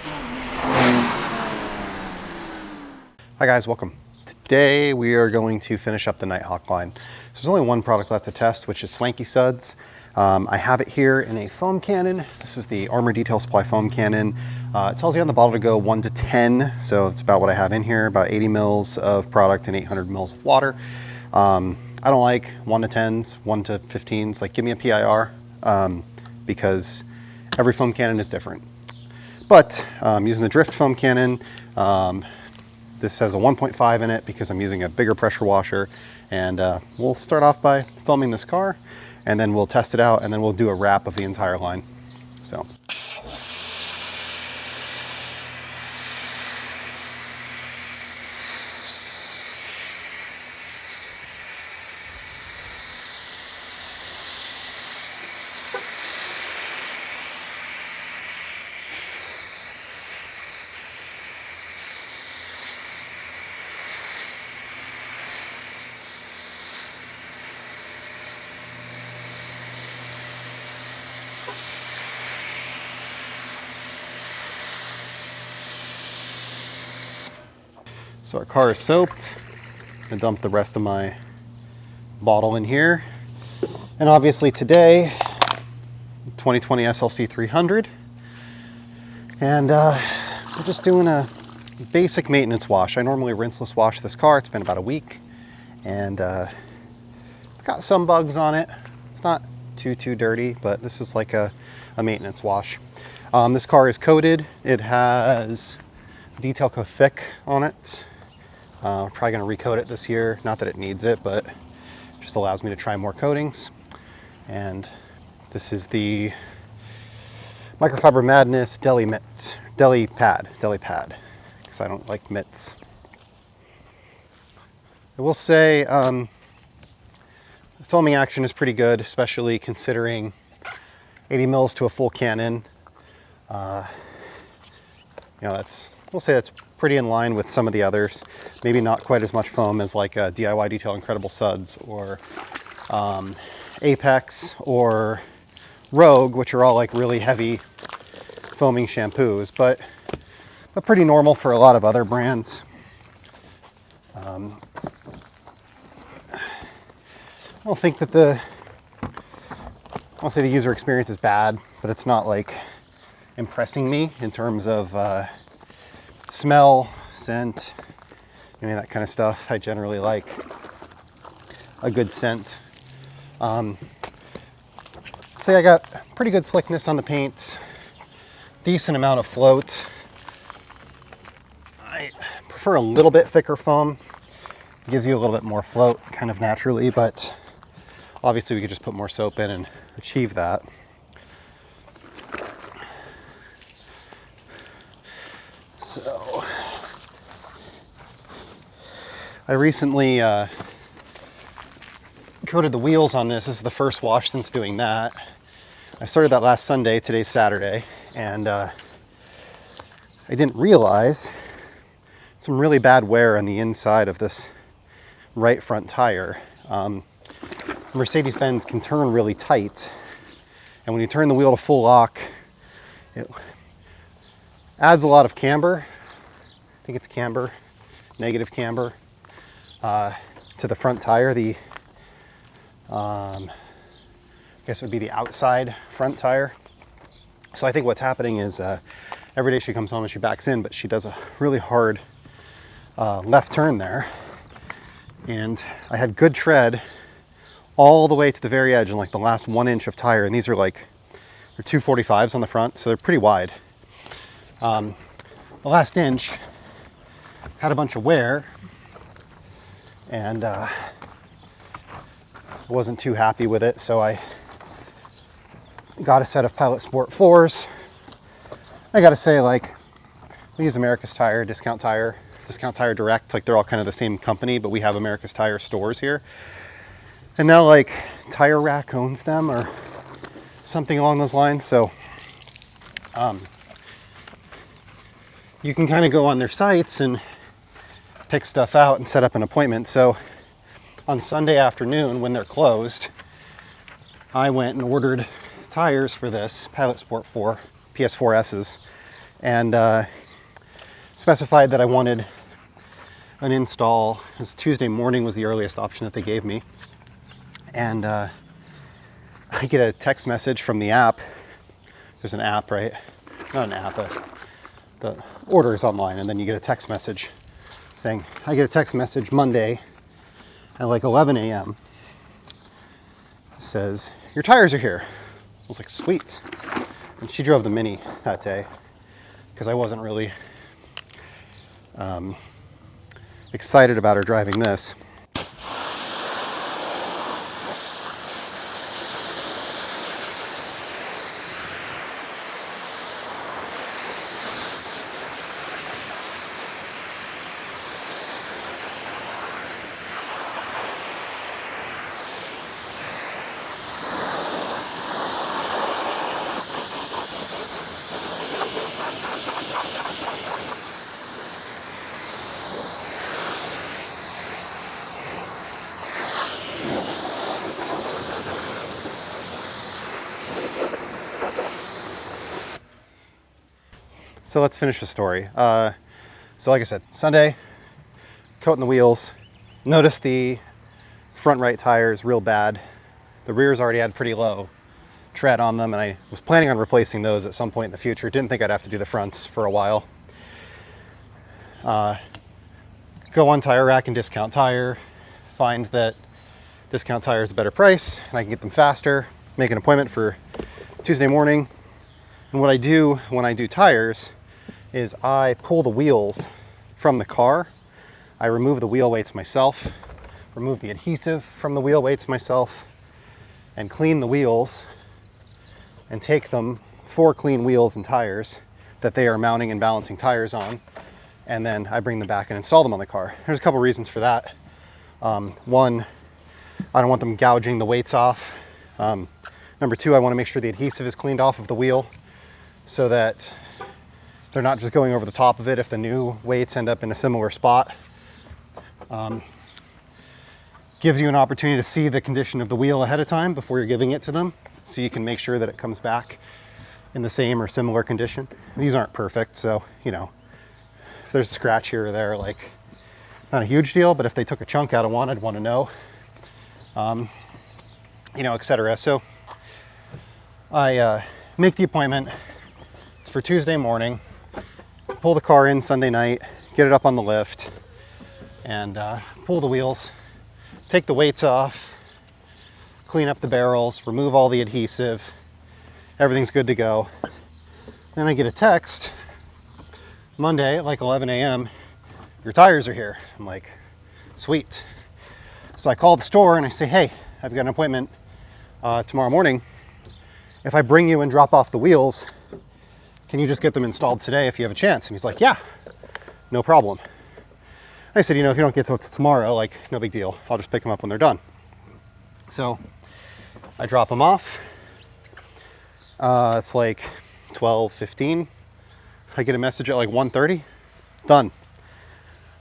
Hi guys, welcome. Today we are going to finish up the Nighthawk line. So there's only one product left to test, which is Swanky Suds. I have it here in a foam cannon. This is the Armor Detail Supply foam cannon. It tells you on the bottle to go 1 to 10, so that's about what I have in here, about 80 mils of product and 800 mils of water. I don't like 1 to 10s, 1 to 15s, like give me a PIR, because every foam cannon is different. But using the Drift foam cannon, this has a 1.5 in it because I'm using a bigger pressure washer, and we'll start off by foaming this car, and then we'll test it out, and then we'll do a wrap of the entire line. So. So our car is soaked. I'm gonna dump the rest of my bottle in here. And obviously today, 2020 SLC 300. And we're just doing a basic maintenance wash. I normally rinseless wash this car. It's been about a week. And it's got some bugs on it. It's not too dirty, but this is like a maintenance wash. This car is coated. It has Detail Coat Thick on it. Probably gonna recoat it this year. Not that it needs it, but it just allows me to try more coatings. And this is the Microfiber Madness Deli Pad, because I don't like mitts. I will say the foaming action is pretty good, especially considering 80 mils to a full cannon. We'll say that's pretty in line with some of the others. Maybe not quite as much foam as like DIY Detail Incredible Suds or Apex or Rogue, which are all like really heavy foaming shampoos, but pretty normal for a lot of other brands. I don't think that I won't say the user experience is bad, but it's not like impressing me in terms of smell, scent, that kind of stuff. I generally like a good scent. Say I got pretty good slickness on the paint, decent amount of float. I prefer a little bit thicker foam. It gives you a little bit more float kind of naturally, but obviously we could just put more soap in and achieve that. So I recently coated the wheels on this. This is the first wash since doing that. I started that last Sunday. Today's Saturday, and I didn't realize some really bad wear on the inside of this right front tire. Mercedes-Benz can turn really tight, and when you turn the wheel to full lock, it adds a lot of camber. I think it's camber, negative camber, to the front tire. I guess it would be the outside front tire. So I think what's happening is every day she comes home and she backs in, but she does a really hard left turn there. And I had good tread all the way to the very edge and like the last 1 inch of tire. And these are like, they're 245s on the front, so they're pretty wide. The last inch had a bunch of wear, and I wasn't too happy with it, so I got a set of Pilot Sport 4s. I gotta say, like, we use America's Tire, Discount Tire Direct, like they're all kind of the same company, but we have America's Tire stores here. And now like Tire Rack owns them or something along those lines, so you can kind of go on their sites and pick stuff out and set up an appointment. So on Sunday afternoon when they're closed, I went and ordered tires for this Pilot Sport 4 PS4S's, and specified that I wanted an install. As Tuesday morning was the earliest option that they gave me. And I get a text message from the app. There's an app, right? Not an app, but the order is online, and then you get a text message thing. I get a text message Monday at like 11 a.m. It says, your tires are here. I was like, sweet. And she drove the Mini that day because I wasn't really excited about her driving this. So let's finish the story. So like I said, Sunday, coating the wheels. Noticed the front right tires real bad. The rears already had pretty low tread on them, and I was planning on replacing those at some point in the future. Didn't think I'd have to do the fronts for a while. Go on Tire Rack and Discount Tire, find that Discount Tire is a better price and I can get them faster. Make an appointment for Tuesday morning. And what I do when I do tires is I pull the wheels from the car. I remove the wheel weights myself, remove the adhesive from the wheel weights myself, and clean the wheels and take them for clean wheels and tires that they are mounting and balancing tires on. And then I bring them back and install them on the car. There's a couple reasons for that. One, I don't want them gouging the weights off. Number two, I want to make sure the adhesive is cleaned off of the wheel so that they're not just going over the top of it if the new weights end up in a similar spot. Gives you an opportunity to see the condition of the wheel ahead of time before you're giving it to them, so you can make sure that it comes back in the same or similar condition. These aren't perfect, so, you know, if there's a scratch here or there, like, not a huge deal, but if they took a chunk out of one, I'd want to know, you know, etc. So I make the appointment. It's for Tuesday morning. Pull the car in Sunday night, get it up on the lift, and pull the wheels, take the weights off, clean up the barrels, remove all the adhesive. Everything's good to go. Then I get a text Monday at like 11 a.m. Your tires are here. I'm like, sweet. So I call the store and I say, hey, I've got an appointment tomorrow morning. If I bring you and drop off the wheels, can you just get them installed today if you have a chance? And he's like, yeah, no problem. I said, you know, if you don't get to it tomorrow, like, no big deal. I'll just pick them up when they're done. So I drop them off. It's like 12:15. I get a message at like 1:30. Done.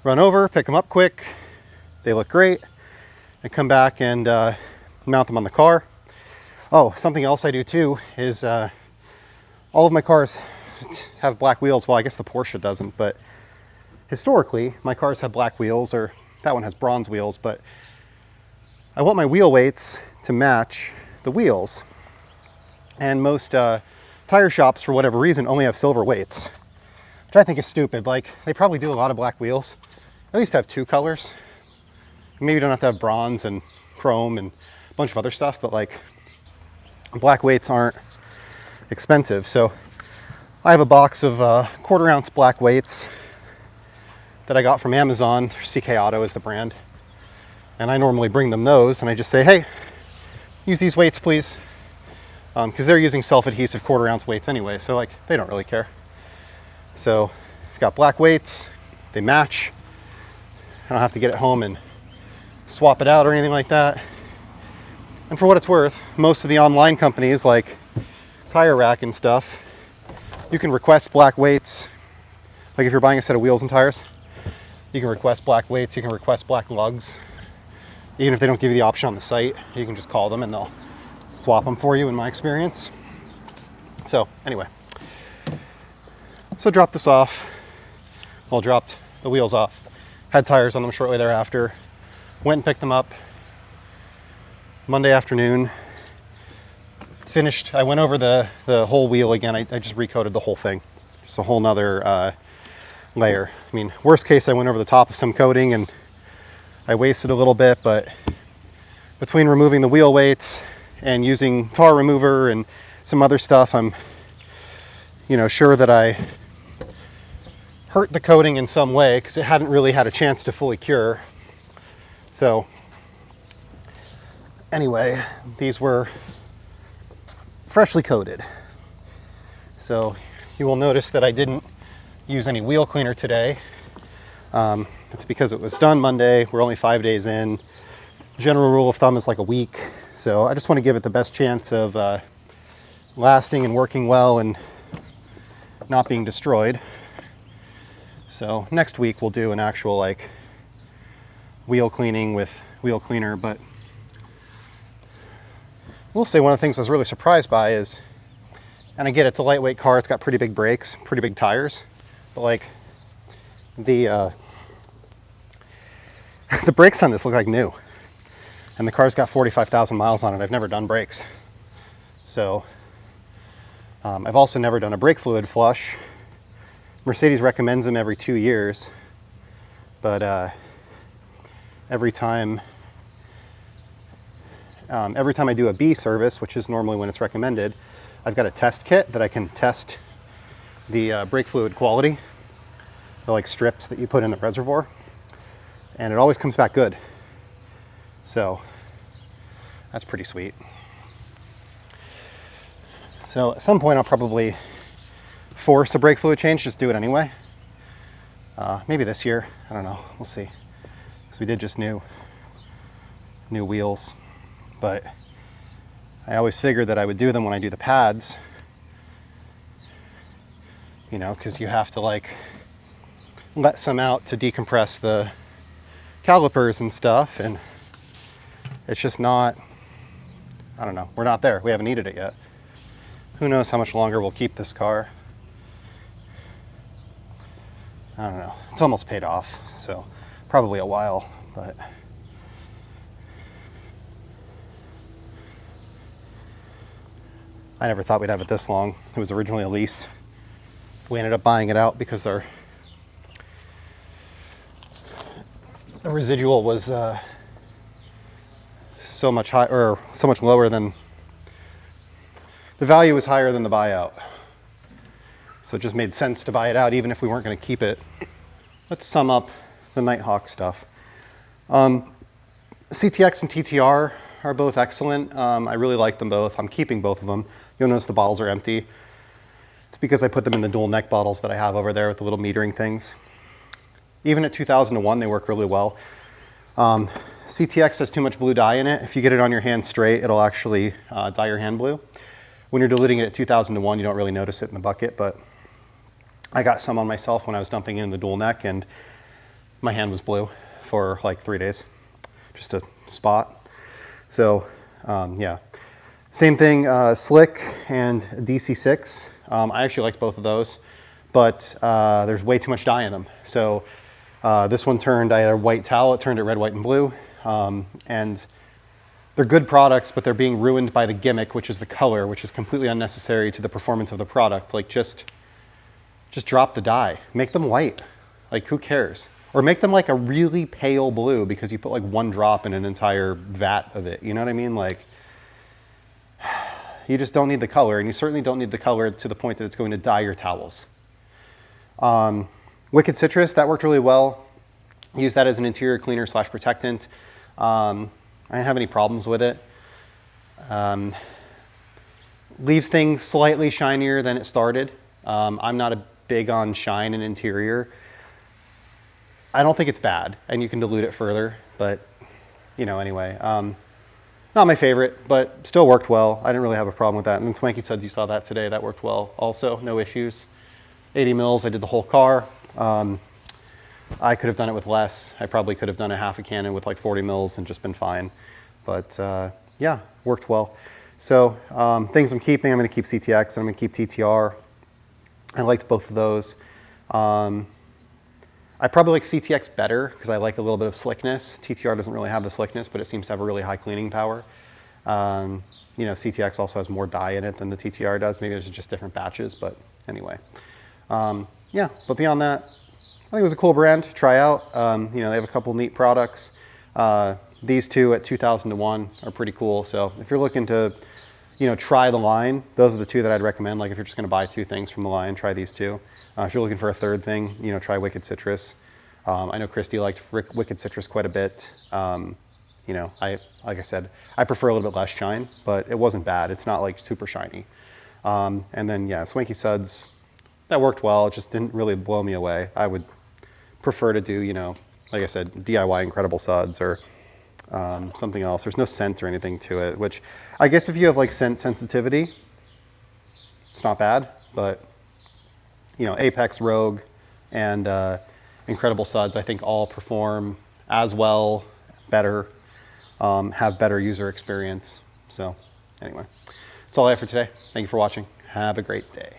Run over, pick them up quick. They look great. I come back and mount them on the car. Oh, something else I do too is all of my cars have black wheels. Well, I guess the Porsche doesn't, but historically my cars have black wheels, or that one has bronze wheels, but I want my wheel weights to match the wheels. And most tire shops, for whatever reason, only have silver weights, which I think is stupid. Like, they probably do a lot of black wheels. At least have two colors. Maybe you don't have to have bronze and chrome and a bunch of other stuff, but like, black weights aren't expensive. So I have a box of 1/4 ounce black weights that I got from Amazon. CK Auto is the brand. And I normally bring them those, and I just say, hey, use these weights, please. Because they're using self-adhesive 1/4 ounce weights anyway, so like, they don't really care. So I've got black weights, they match. I don't have to get it home and swap it out or anything like that. And for what it's worth, most of the online companies like Tire Rack and stuff, you can request black weights. Like if you're buying a set of wheels and tires, you can request black weights, you can request black lugs. Even if they don't give you the option on the site, you can just call them and they'll swap them for you, in my experience. So anyway, So dropped this off. Well, dropped the wheels off. Had tires on them shortly thereafter. Went and picked them up Monday afternoon. Finished. I went over the whole wheel again. I just recoated the whole thing. Just a whole nother layer. I mean, worst case, I went over the top of some coating and I wasted a little bit, but between removing the wheel weights and using tar remover and some other stuff, I'm, sure that I hurt the coating in some way because it hadn't really had a chance to fully cure. So anyway, these were freshly coated. So you will notice that I didn't use any wheel cleaner today. It's because it was done Monday. We're only 5 days in. General rule of thumb is like a week. So I just want to give it the best chance of lasting and working well and not being destroyed. So next week we'll do an actual like wheel cleaning with wheel cleaner, but we'll say one of the things I was really surprised by is, and I get it's a lightweight car, it's got pretty big brakes, pretty big tires, but like the brakes on this look like new, and the car's got 45,000 miles on it. I've never done brakes, so I've also never done a brake fluid flush. Mercedes recommends them every 2 years, but every time I do a B service, which is normally when it's recommended, I've got a test kit that I can test the brake fluid quality, the like strips that you put in the reservoir, and it always comes back good. So that's pretty sweet. So at some point I'll probably force a brake fluid change, just do it anyway. Maybe this year, I don't know, we'll see. Because we did just new wheels, but I always figured that I would do them when I do the pads, because you have to like let some out to decompress the calipers and stuff, and it's just not, I don't know, we're not there. We haven't needed it yet. Who knows how much longer we'll keep this car. I don't know. It's almost paid off, so probably a while, but I never thought we'd have it this long. It was originally a lease. We ended up buying it out because the residual was so much high, or so much lower than the value was higher than the buyout. So it just made sense to buy it out even if we weren't going to keep it. Let's sum up the Nighthawk stuff. CTX and TTR are both excellent. I really like them both. I'm keeping both of them. You'll notice the bottles are empty. It's because I put them in the dual neck bottles that I have over there with the little metering things. Even at 2001, they work really well. CTX has too much blue dye in it. If you get it on your hand straight, it'll actually dye your hand blue. When you're diluting it at 2001, you don't really notice it in the bucket, but I got some on myself when I was dumping in the dual neck, and my hand was blue for like 3 days, just a spot. So yeah, same thing, Slick and DC6. I actually liked both of those, but there's way too much dye in them. So this one I had a white towel, it turned it red, white, and blue. And they're good products, but they're being ruined by the gimmick, which is the color, which is completely unnecessary to the performance of the product. Like just drop the dye, make them white. Like who cares? Or make them like a really pale blue because you put like 1 drop in an entire vat of it. You know what I mean? Like you just don't need the color, and you certainly don't need the color to the point that it's going to dye your towels. Wicked Citrus, that worked really well. Use that as an interior cleaner / protectant. I didn't have any problems with it. Leaves things slightly shinier than it started. I'm not big on shine in interior. I don't think it's bad, and you can dilute it further, but anyway. Not my favorite, but still worked well. I didn't really have a problem with that. And then Swanky Suds, you saw that today, that worked well also, no issues. 80 mils, I did the whole car. I could have done it with less. I probably could have done a half a cannon with like 40 mils and just been fine. But yeah, worked well. So things I'm keeping, I'm gonna keep CTX, and I'm gonna keep TTR. I liked both of those. I probably like CTX better because I like a little bit of slickness. TTR doesn't really have the slickness, but it seems to have a really high cleaning power. You know, CTX also has more dye in it than the TTR does. Maybe there's just different batches, but anyway. Yeah, but beyond that, I think it was a cool brand to try out. You know, they have a couple neat products. These two at 2,000 to 1 are pretty cool. So if you're looking to, you know, try the line, those are the two that I'd recommend. Like if you're just going to buy 2 things from the line, try these 2. If you're looking for a third thing, you know, try Wicked Citrus. I know Christy liked Wicked Citrus quite a bit. You know, like I said, I prefer a little bit less shine, but it wasn't bad. It's not like super shiny. And then yeah, Swanky Suds, that worked well. It just didn't really blow me away. I would prefer to do, you know, like I said, DIY Incredible Suds or something else. There's no scent or anything to it, which I guess if you have like scent sensitivity, it's not bad, but you know, Apex, Rogue, and Incredible Suds, I think all perform as well, better, have better user experience. So anyway, that's all I have for today. Thank you for watching. Have a great day.